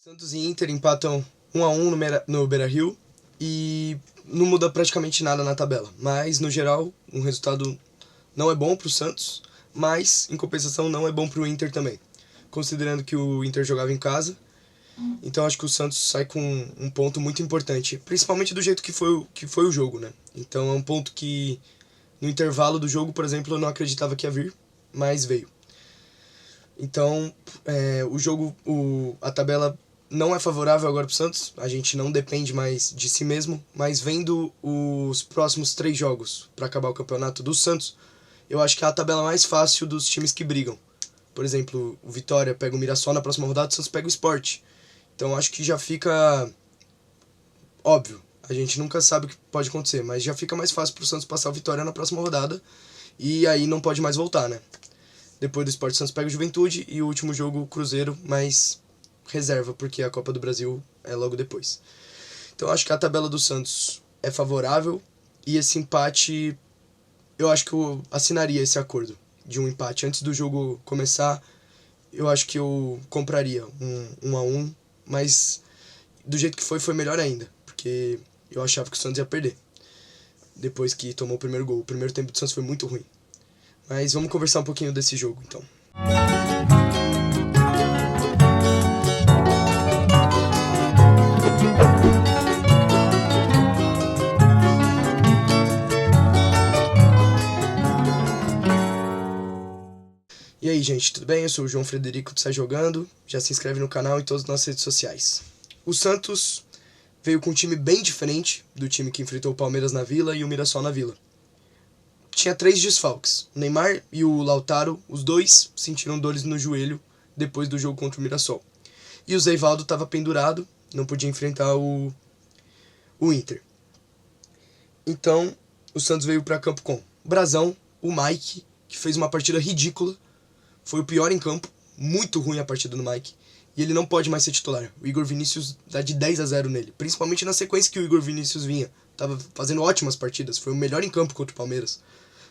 Santos e Inter empatam 1-1 no Beira-Rio e não muda praticamente nada na tabela. Mas, no geral, um resultado não é bom para o Santos, mas, em compensação, não é bom para o Inter também. Considerando que o Inter jogava em casa, então acho que o Santos sai com um ponto muito importante, principalmente do jeito que foi o jogo, né? Então é um ponto que, no intervalo do jogo, por exemplo, eu não acreditava que ia vir, mas veio. Então, a tabela não é favorável agora para o Santos, a gente não depende mais de si mesmo, mas vendo os próximos 3 jogos para acabar o campeonato do Santos, eu acho que é a tabela mais fácil dos times que brigam. Por exemplo, o Vitória pega o Mirassol na próxima rodada, o Santos pega o Sport. Então acho que já fica óbvio, a gente nunca sabe o que pode acontecer, mas já fica mais fácil para o Santos passar o Vitória na próxima rodada e aí não pode mais voltar, né? Depois do Sport, o Santos pega o Juventude e o último jogo o Cruzeiro, mas reserva, porque a Copa do Brasil é logo depois. Então acho que a tabela do Santos é favorável e esse empate, eu acho que eu assinaria esse acordo de um empate. Antes do jogo começar, eu acho que eu compraria um 1-1, mas do jeito que foi melhor ainda, porque eu achava que o Santos ia perder depois que tomou o primeiro gol. O primeiro tempo do Santos foi muito ruim. Mas vamos conversar um pouquinho desse jogo, então. E aí, gente, tudo bem? Eu sou o João Frederico do Sai Jogando. Já se inscreve no canal e em todas as nossas redes sociais. O Santos veio com um time bem diferente do time que enfrentou o Palmeiras na Vila e o Mirassol na Vila. Tinha 3 desfalques. O Neymar e o Lautaro, os dois sentiram dores no joelho depois do jogo contra o Mirassol. E o Zeyvaldo estava pendurado, não podia enfrentar o Inter. Então, o Santos veio para campo com o Brazão, o Mike, que fez uma partida ridícula, foi o pior em campo, muito ruim a partida do Mike, e ele não pode mais ser titular. O Igor Vinícius dá de 10-0 nele, principalmente na sequência que o Igor Vinícius vinha. Tava fazendo ótimas partidas, foi o melhor em campo contra o Palmeiras.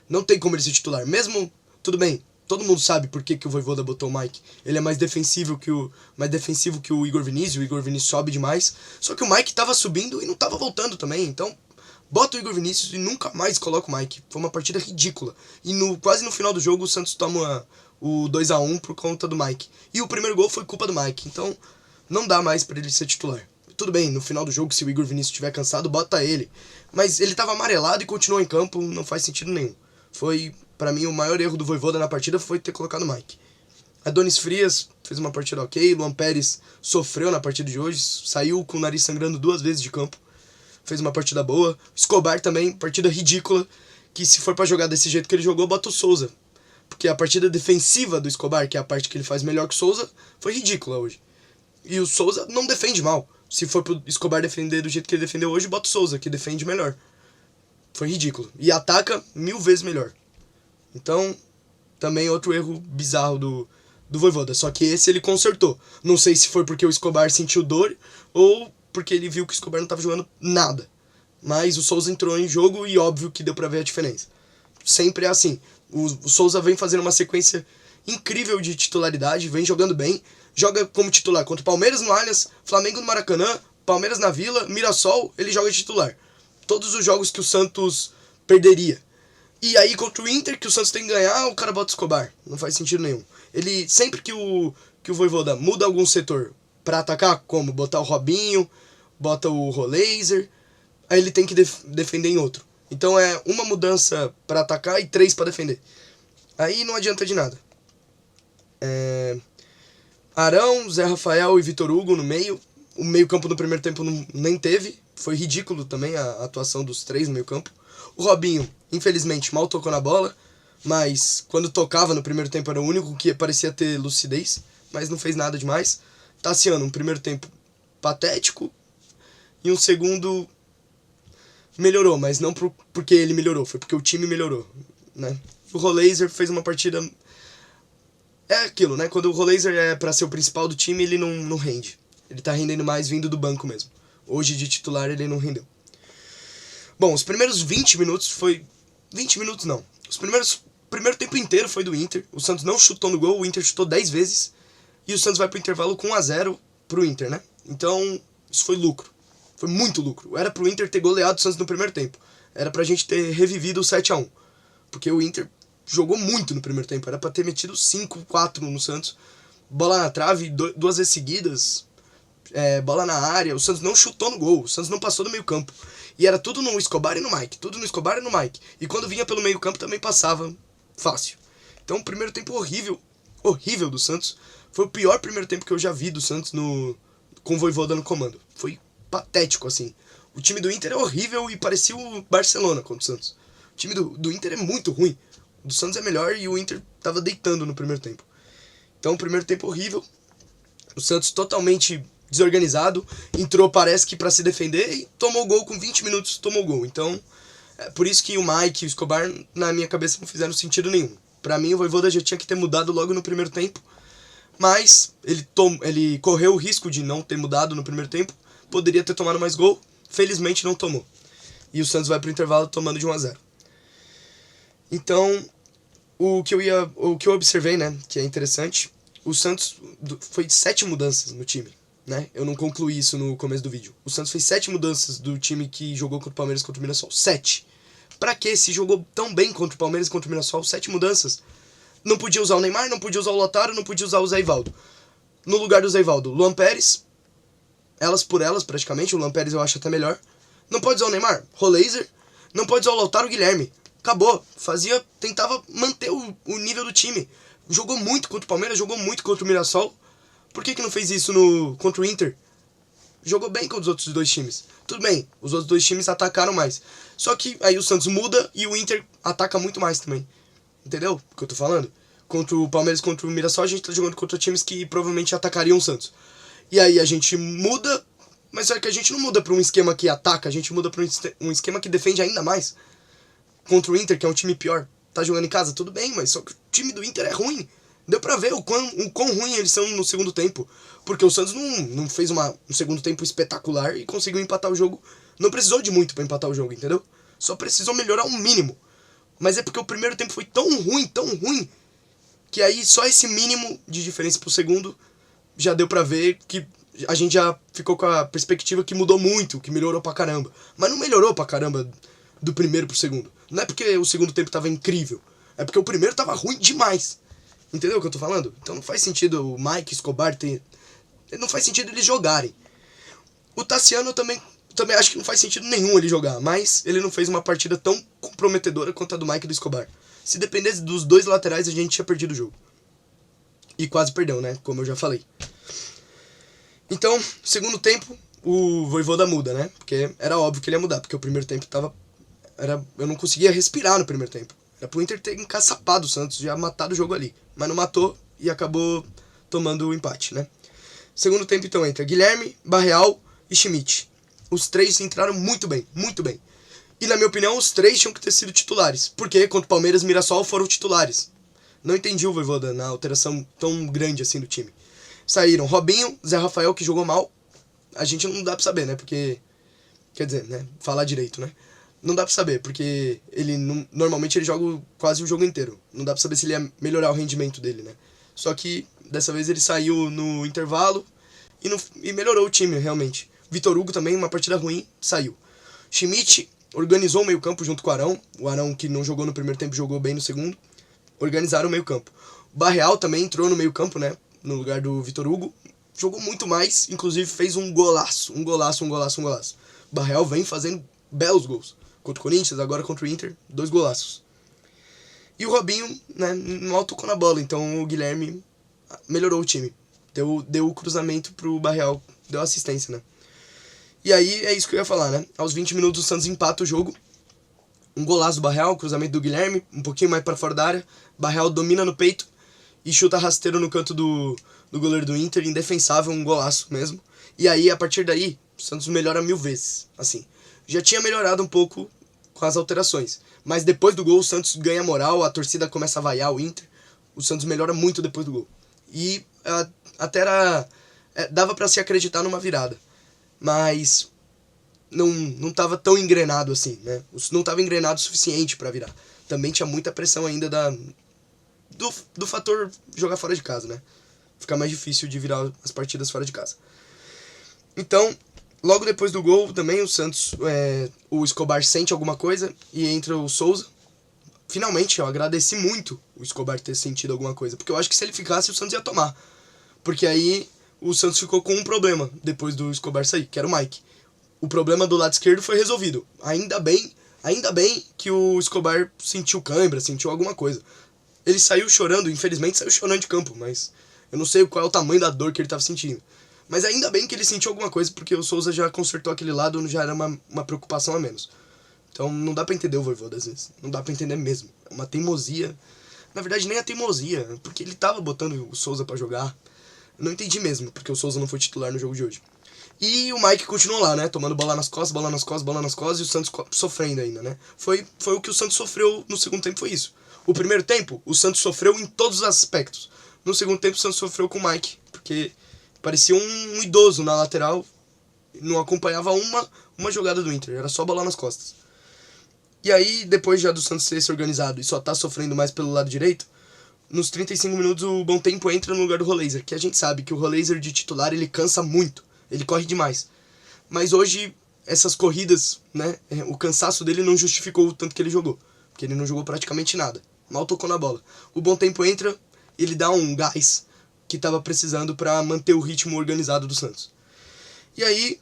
Não tem como ele ser titular. Mesmo, tudo bem, todo mundo sabe por que o Vojvoda botou o Mike. Ele é mais defensivo que o Igor Vinícius. O Igor Vinícius sobe demais. Só que o Mike tava subindo e não tava voltando também. Então, bota o Igor Vinícius e nunca mais coloca o Mike. Foi uma partida ridícula. E quase no final do jogo o Santos toma o 2-1 por conta do Mike. E o primeiro gol foi culpa do Mike. Então, não dá mais pra ele ser titular. Tudo bem, no final do jogo, se o Igor Vinícius estiver cansado, bota ele. Mas ele tava amarelado e continuou em campo, não faz sentido nenhum. Foi, pra mim, o maior erro do Vojvoda na partida foi ter colocado o Mike. Adonis Frias fez uma partida ok, Luan Pérez sofreu na partida de hoje, saiu com o nariz sangrando 2 vezes de campo, fez uma partida boa. Escobar também, partida ridícula, que se for pra jogar desse jeito que ele jogou, bota o Souza. Porque a partida defensiva do Escobar, que é a parte que ele faz melhor que o Souza, foi ridícula hoje. E o Souza não defende mal. Se for pro Escobar defender do jeito que ele defendeu hoje, bota o Souza, que defende melhor. Foi ridículo. E ataca 1000 vezes melhor. Então, também outro erro bizarro do Vojvoda. Só que esse ele consertou. Não sei se foi porque o Escobar sentiu dor ou porque ele viu que o Escobar não estava jogando nada. Mas o Souza entrou em jogo e óbvio que deu pra ver a diferença. Sempre é assim. O Souza vem fazendo uma sequência incrível de titularidade, vem jogando bem. Joga como titular contra o Palmeiras no Allianz, Flamengo no Maracanã, Palmeiras na Vila, Mirassol, ele joga de titular. Todos os jogos que o Santos perderia. E aí contra o Inter, que o Santos tem que ganhar, o cara bota o Escobar. Não faz sentido nenhum. Ele, sempre que o Vojvoda muda algum setor pra atacar, como botar o Robinho, bota o Roleiser, aí ele tem que defender em outro. Então é uma mudança pra atacar e 3 pra defender. Aí não adianta de nada. Arão, Zé Rafael e Vitor Hugo no meio. O meio campo no primeiro tempo nem teve. Foi ridículo também a atuação dos 3 no meio campo. O Robinho, infelizmente, mal tocou na bola. Mas quando tocava no primeiro tempo era o único que parecia ter lucidez. Mas não fez nada demais. Tassiano, um primeiro tempo patético. E um segundo melhorou, mas não porque ele melhorou. Foi porque o time melhorou, né? O Roleiser fez uma partida... É aquilo, né? Quando o Roleiser é pra ser o principal do time, ele não rende. Ele tá rendendo mais vindo do banco mesmo. Hoje, de titular, ele não rendeu. Bom, os primeiros 20 minutos foi... 20 minutos não. Primeiro tempo inteiro foi do Inter. O Santos não chutou no gol, o Inter chutou 10 vezes. E o Santos vai pro intervalo com 1-0 pro Inter, né? Então, isso foi lucro. Foi muito lucro. Era pro Inter ter goleado o Santos no primeiro tempo. Era pra gente ter revivido o 7-1. Porque o Inter jogou muito no primeiro tempo. Era pra ter metido 5-4 no Santos. Bola na trave, 2 vezes seguidas. Bola na área. O Santos não chutou no gol. O Santos não passou do meio campo. E era tudo no Escobar e no Mike. Tudo no Escobar e no Mike. E quando vinha pelo meio campo também passava fácil. Então o primeiro tempo horrível. Horrível do Santos. Foi o pior primeiro tempo que eu já vi do Santos com o Vojvoda no comando. Foi patético, assim. O time do Inter é horrível e parecia o Barcelona contra o Santos. O time do Inter é muito ruim. O do Santos é melhor e o Inter tava deitando no primeiro tempo. Então, o primeiro tempo horrível. O Santos totalmente desorganizado. Entrou, parece que pra se defender e tomou gol com 20 minutos. Tomou gol. Então, é por isso que o Mike e o Escobar, na minha cabeça, não fizeram sentido nenhum. Pra mim, o Vojvoda já tinha que ter mudado logo no primeiro tempo. Mas ele correu o risco de não ter mudado no primeiro tempo. Poderia ter tomado mais gol. Felizmente não tomou. E o Santos vai pro intervalo tomando de 1-0. Então, o que eu observei, né, que é interessante, o Santos foi 7 mudanças no time, né? Eu não concluí isso no começo do vídeo. O Santos fez 7 mudanças do time que jogou contra o Palmeiras e contra o Mirassol. 7. Pra que se jogou tão bem contra o Palmeiras e contra o Mirassol? 7 mudanças. Não podia usar o Neymar, não podia usar o Lautaro, não podia usar o Zé Ivaldo. No lugar do Zé Ivaldo, Luan Pérez, elas por elas praticamente, o Luan Pérez eu acho até melhor. Não pode usar o Neymar, Roleiser. Não pode usar o Lautaro, Guilherme. Acabou. Tentava manter o nível do time. Jogou muito contra o Palmeiras, jogou muito contra o Mirassol. Por que não fez isso contra o Inter? Jogou bem contra os outros 2 times. Tudo bem, os outros 2 times atacaram mais. Só que aí o Santos muda e o Inter ataca muito mais também. Entendeu o que eu tô falando? Contra o Palmeiras, contra o Mirassol, a gente tá jogando contra times que provavelmente atacariam o Santos. E aí a gente muda, mas só que a gente não muda pra um esquema que ataca, a gente muda pra um esquema que defende ainda mais. Contra o Inter, que é um time pior. Tá jogando em casa, tudo bem, mas só que o time do Inter é ruim. Deu pra ver o quão ruim eles são no segundo tempo. Porque o Santos não fez um segundo tempo espetacular e conseguiu empatar o jogo. Não precisou de muito pra empatar o jogo, entendeu? Só precisou melhorar um mínimo. Mas é porque o primeiro tempo foi tão ruim, que aí só esse mínimo de diferença pro segundo já deu pra ver que a gente já ficou com a perspectiva que mudou muito, que melhorou pra caramba. Mas não melhorou pra caramba do primeiro pro segundo. Não é porque o segundo tempo tava incrível, é porque o primeiro tava ruim demais. Entendeu o que eu tô falando? Então não faz sentido o Mike Escobar não faz sentido eles jogarem. O Tassiano eu também acho que não faz sentido nenhum ele jogar, mas ele não fez uma partida tão comprometedora quanto a do Mike e do Escobar. Se dependesse dos 2 laterais, a gente tinha perdido o jogo. E quase perdeu, né? Como eu já falei. Então, segundo tempo, o Vojvoda muda, né? Porque era óbvio que ele ia mudar, porque o primeiro tempo eu não conseguia respirar no primeiro tempo. Era pro Inter ter encaçapado o Santos, já matado o jogo ali. Mas não matou e acabou tomando o empate, né? Segundo tempo, então, entra Guilherme, Barreal e Schmidt. Os 3 entraram muito bem, muito bem. E, na minha opinião, os 3 tinham que ter sido titulares. Porque contra o Palmeiras e Mirassol foram titulares. Não entendi o Vojvoda na alteração tão grande assim do time. Saíram Robinho, Zé Rafael, que jogou mal. A gente não dá pra saber, né? Porque... Quer dizer, né? Falar direito, né? Não dá pra saber, porque normalmente ele joga quase o jogo inteiro. Não dá pra saber se ele ia melhorar o rendimento dele, né? Só que dessa vez ele saiu no intervalo e melhorou o time, realmente. Vitor Hugo também, uma partida ruim, saiu. Schmidt organizou o meio campo junto com o Arão. O Arão, que não jogou no primeiro tempo, jogou bem no segundo. Organizaram o meio campo. O Barreal também entrou no meio campo, né? No lugar do Vitor Hugo. Jogou muito mais, inclusive fez um golaço. Um golaço. O Barreal vem fazendo belos gols. Contra o Corinthians, agora contra o Inter, 2 golaços. E o Robinho, né, mal tocou na bola, então o Guilherme melhorou o time. Deu o cruzamento pro Barreal, deu assistência, né. E aí é isso que eu ia falar, né. Aos 20 minutos o Santos empata o jogo. Um golaço do Barreal, cruzamento do Guilherme, um pouquinho mais para fora da área. Barreal domina no peito e chuta rasteiro no canto do goleiro do Inter, indefensável, um golaço mesmo. E aí, a partir daí, o Santos melhora 1000 vezes, assim. Já tinha melhorado um pouco com as alterações. Mas depois do gol, o Santos ganha moral, a torcida começa a vaiar o Inter. O Santos melhora muito depois do gol. E até dava pra se acreditar numa virada. Mas não tava tão engrenado assim, né? Não tava engrenado o suficiente pra virar. Também tinha muita pressão ainda do fator jogar fora de casa, né? fica mais difícil de virar as partidas fora de casa. Então, logo depois do gol também o Santos, o Escobar sente alguma coisa e entra o Souza. Finalmente, eu agradeci muito o Escobar ter sentido alguma coisa, porque eu acho que se ele ficasse o Santos ia tomar. Porque aí o Santos ficou com um problema depois do Escobar sair, que era o Mike. O problema do lado esquerdo foi resolvido. Ainda bem que o Escobar sentiu cãibra, sentiu alguma coisa. Ele saiu chorando, infelizmente saiu chorando de campo, mas eu não sei qual é o tamanho da dor que ele estava sentindo. Mas ainda bem que ele sentiu alguma coisa, porque o Souza já consertou aquele lado, já era uma preocupação a menos. Então não dá pra entender o Vojvoda às vezes. Não dá pra entender mesmo. É uma teimosia. Na verdade nem a teimosia, porque ele tava botando o Souza pra jogar. Eu não entendi mesmo, porque o Souza não foi titular no jogo de hoje. E o Mike continuou lá, né? Tomando bola nas costas, e o Santos sofrendo ainda, né? Foi o que o Santos sofreu no segundo tempo, foi isso. O primeiro tempo, o Santos sofreu em todos os aspectos. No segundo tempo, o Santos sofreu com o Mike, porque parecia um idoso na lateral, não acompanhava uma jogada do Inter, era só bola nas costas. E aí, depois já do Santos ter se organizado e só tá sofrendo mais pelo lado direito, nos 35 minutos o Bom Tempo entra no lugar do Roleiser, que a gente sabe que o Roleiser de titular ele cansa muito, ele corre demais. Mas hoje, essas corridas, né, o cansaço dele não justificou o tanto que ele jogou, porque ele não jogou praticamente nada, mal tocou na bola. O Bom Tempo entra, ele dá um gás que tava precisando para manter o ritmo organizado do Santos. E aí,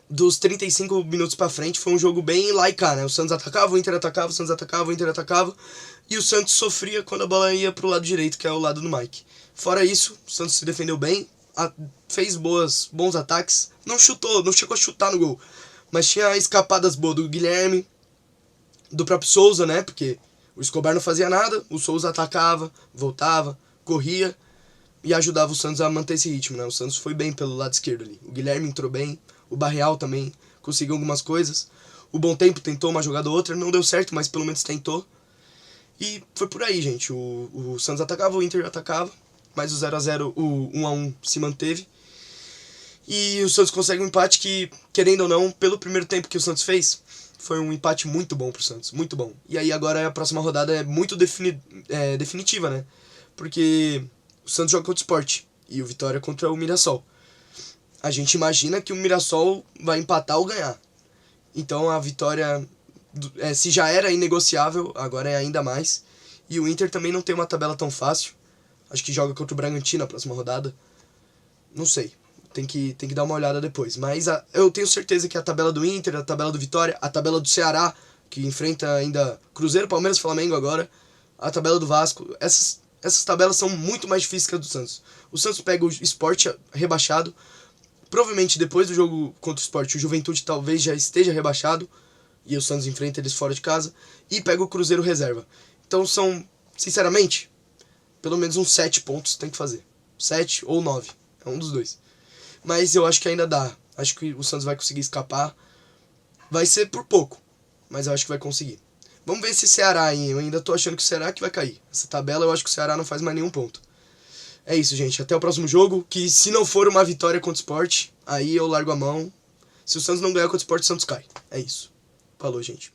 dos 35 minutos pra frente, foi um jogo bem lá e cá, né? O Santos atacava, o Inter atacava, o Santos atacava, o Inter atacava. E o Santos sofria quando a bola ia pro lado direito, que é o lado do Mike. Fora isso, o Santos se defendeu bem, fez bons ataques. Não chutou, não chegou a chutar no gol. Mas tinha escapadas boas do Guilherme, do próprio Souza, né? Porque o Escobar não fazia nada, o Souza atacava, voltava, corria e ajudava o Santos a manter esse ritmo, né? O Santos foi bem pelo lado esquerdo ali. O Guilherme entrou bem, o Barreal também conseguiu algumas coisas. O Bom Tempo tentou uma jogada ou outra, não deu certo, mas pelo menos tentou. E foi por aí, gente. O Santos atacava, o Inter atacava, mas o 0x0, o 1x1 se manteve. E o Santos consegue um empate que, querendo ou não, pelo primeiro tempo que o Santos fez, foi um empate muito bom pro Santos, muito bom. E aí agora a próxima rodada é muito definitiva, né? Porque o Santos joga contra o Sport e o Vitória contra o Mirassol. A gente imagina que o Mirassol vai empatar ou ganhar. Então a vitória, se já era inegociável, agora é ainda mais. E o Inter também não tem uma tabela tão fácil. Acho que joga contra o Bragantino na próxima rodada. Não sei, tem que dar uma olhada depois. Mas eu tenho certeza que a tabela do Inter, a tabela do Vitória, a tabela do Ceará, que enfrenta ainda Cruzeiro, Palmeiras, Flamengo agora, a tabela do Vasco, essas tabelas são muito mais difíceis que a do Santos. O Santos pega o Sport rebaixado. Provavelmente depois do jogo contra o Sport, o Juventude talvez já esteja rebaixado. E o Santos enfrenta eles fora de casa. E pega o Cruzeiro reserva. Então são, sinceramente, pelo menos uns 7 pontos tem que fazer. 7 ou 9. É um dos dois. Mas eu acho que ainda dá. Acho que o Santos vai conseguir escapar. Vai ser por pouco. Mas eu acho que vai conseguir. Vamos ver esse Ceará, hein? Eu ainda tô achando que o Ceará que vai cair. Essa tabela eu acho que o Ceará não faz mais nenhum ponto. É isso, gente. Até o próximo jogo, que se não for uma vitória contra o Sport, aí eu largo a mão. Se o Santos não ganhar contra o Sport, o Santos cai. É isso. Falou, gente.